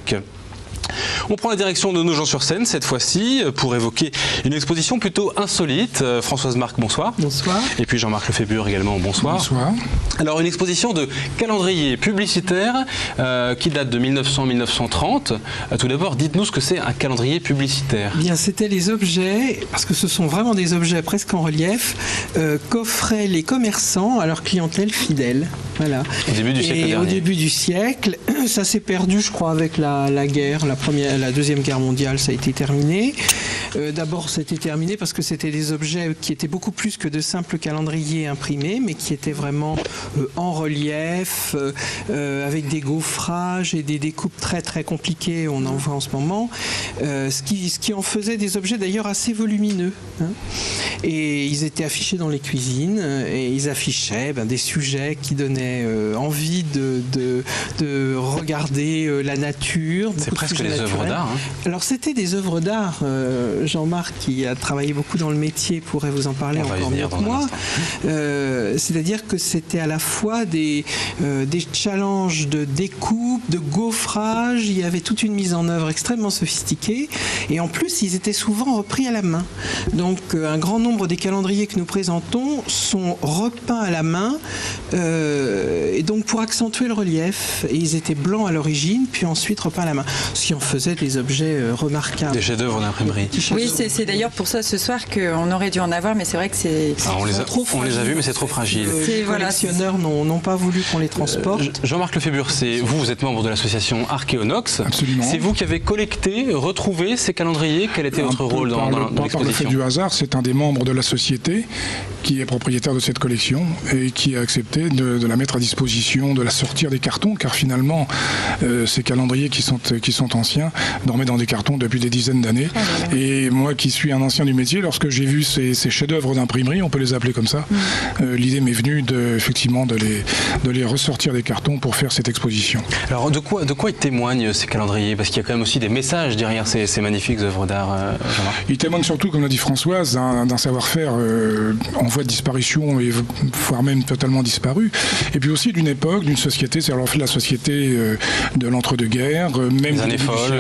5. On prend la direction de Nogent-sur-Seine cette fois-ci pour évoquer une exposition plutôt insolite. Françoise Marc, bonsoir. Bonsoir. Et puis Jean-Marc Lefébure également, bonsoir. Bonsoir. Alors une exposition de calendrier publicitaire qui date de 1900-1930. Tout d'abord, dites-nous ce que c'est un calendrier publicitaire. Bien, c'était les objets, parce que ce sont vraiment des objets presque en relief, qu'offraient les commerçants à leur clientèle fidèle. Voilà. Au début du siècle dernier. Au début du siècle, ça s'est perdu, je crois, avec la guerre, la Deuxième Guerre mondiale, ça a été terminé. D'abord, c'était terminé parce que c'était des objets qui étaient beaucoup plus que de simples calendriers imprimés, mais qui étaient vraiment en relief, avec des gaufrages et des découpes très très compliquées, on en voit en ce moment, ce qui en faisait des objets d'ailleurs assez volumineux. Hein. Et ils étaient affichés dans les cuisines et ils affichaient des sujets qui donnaient envie de regarder la nature. C'est presque des œuvres d'art. Hein. Alors c'était des œuvres d'art. Jean-Marc, qui a travaillé beaucoup dans le métier, pourrait vous en parler encore mieux que moi. C'est-à-dire que c'était à la fois des challenges de découpe, de gaufrage. Il y avait toute une mise en œuvre extrêmement sophistiquée. Et en plus, ils étaient souvent repris à la main. Donc un grand nombre des calendriers que nous présentons sont repeints à la main, et donc pour accentuer le relief. Et ils étaient blancs à l'origine, puis ensuite repeints à la main. Ce qui en faisait des objets remarquables. Des chefs-d'œuvre d'imprimerie. Oui, c'est d'ailleurs pour ça ce soir qu'on aurait dû en avoir, mais c'est vrai que c'est... On les a vus, mais c'est trop fragile. Les collectionneurs n'ont pas voulu qu'on les transporte. Jean-Marc Lefébure, vous êtes membre de l'association Archéonox. Absolument. C'est vous qui avez collecté, retrouvé ces calendriers. Quel était votre rôle dans l'exposition ? Par le fait du hasard, c'est un des membres de la société qui est propriétaire de cette collection et qui a accepté de la mettre à disposition, de la sortir des cartons, car finalement, ces calendriers qui sont anciens dormaient dans des cartons depuis des dizaines d'années. Et moi qui suis un ancien du métier, lorsque j'ai vu ces chefs-d'œuvre d'imprimerie, on peut les appeler comme ça, l'idée m'est venue effectivement de les ressortir des cartons pour faire cette exposition. Alors de quoi ils témoignent ces calendriers ? Parce qu'il y a quand même aussi des messages derrière ces magnifiques œuvres d'art. Ils témoignent surtout, comme l'a dit Françoise, d'un savoir-faire en voie de disparition et voire même totalement disparu. Et puis aussi d'une époque, d'une société, c'est alors la société de l'entre-deux-guerres, même les années folles,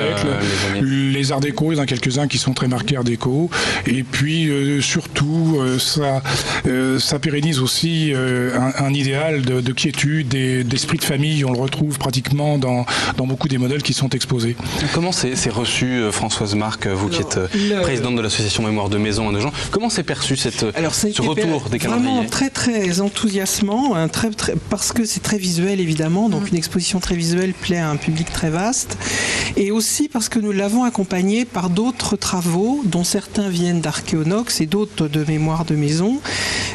les arts déco, il y en a quelques-uns qui sont très marqués art déco. Et puis surtout, ça pérennise aussi un idéal de quiétude, d'esprit de famille. On le retrouve pratiquement dans beaucoup des modèles qui sont exposés. Comment c'est reçu, Françoise Marc, vous qui êtes présidente de l'association Mémoire de Maison à Nogent, comment c'est perçu ce retour des calendriers ? Vraiment très très enthousiasmant, parce que c'est très visuel évidemment, donc une exposition très visuelle plaît à un public très vaste, et aussi parce que nous l'avons accompagné par d'autres travaux, dont certains viennent d'Archéonox et d'autres de Mémoire de Maison,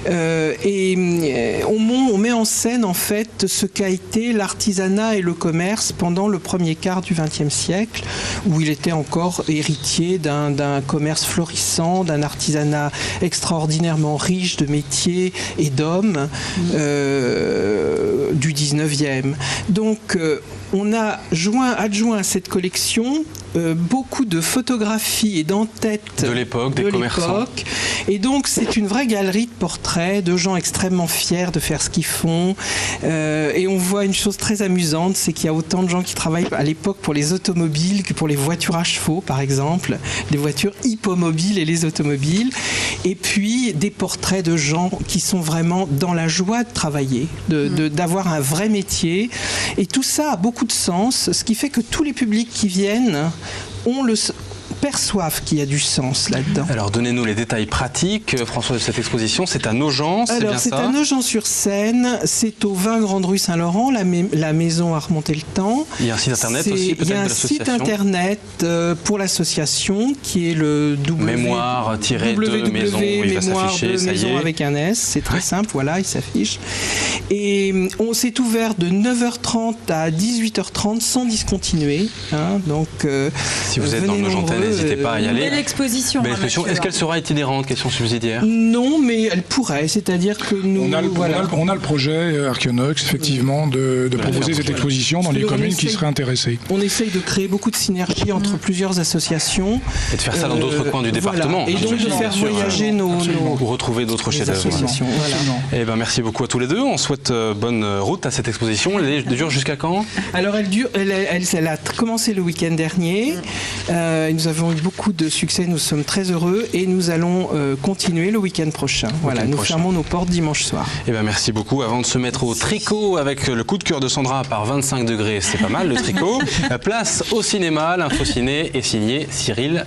et on met en scène en fait ce qu'a été l'artisanat et le commerce pendant le premier quart du XXe siècle, où il était encore héritier d'un commerce florissant, d'un artisanat extraordinairement riche de métiers et d'hommes du 19e. Donc on a adjoint à cette collection beaucoup de photographies et d'entêtes de l'époque, des commerçants. Et donc c'est une vraie galerie de portraits de gens extrêmement fiers de faire ce qu'ils font. Et on voit une chose très amusante, c'est qu'il y a autant de gens qui travaillent à l'époque pour les automobiles que pour les voitures à chevaux, par exemple, les voitures hippomobiles et les automobiles. Et puis des portraits de gens qui sont vraiment dans la joie de travailler, d'avoir un vrai métier. Et tout ça a beaucoup de sens, ce qui fait que tous les publics qui viennent perçoivent qu'il y a du sens là-dedans. Alors donnez-nous les détails pratiques, François, de cette exposition. C'est à Nogent, c'est bien ça ? C'est à Nogent-sur-Seine, c'est au 20 Grande Rue Saint-Laurent, la maison a remonté le temps. Il y a un site internet aussi, peut-être, de l'association ? Il y a un site internet pour l'association qui est le Mémoire-de-maison, il va s'afficher, ça y est. Avec un S, c'est très simple, voilà, il s'affiche. Et on s'est ouvert de 9h30 à 18h30 sans discontinuer. Donc, si vous êtes dans Nogent Fontaine, n'hésitez pas à y aller. Belle exposition. Belle exposition. Est-ce qu'elle sera itinérante, question subsidiaire? Non, mais elle pourrait, c'est-à-dire que nous... On a le projet Archeonox, effectivement, de proposer cette exposition dans les communes qui seraient intéressées. On essaye de créer beaucoup de synergies entre plusieurs associations. Et de faire ça dans d'autres coins du département. Et donc de faire voyager nos pour retrouver d'autres chefs-d'œuvre. Eh ben, merci beaucoup à tous les deux. On souhaite bonne route à cette exposition. Elle dure jusqu'à quand? Alors elle a commencé le week-end dernier. Nous avons eu beaucoup de succès. Nous sommes très heureux et nous allons continuer le week-end prochain. Voilà, nous fermons nos portes dimanche soir. Eh ben, merci beaucoup. Avant de se mettre au tricot avec le coup de cœur de Sandra par 25 degrés, c'est pas mal le tricot. Place au cinéma. L'Infociné est signé Cyril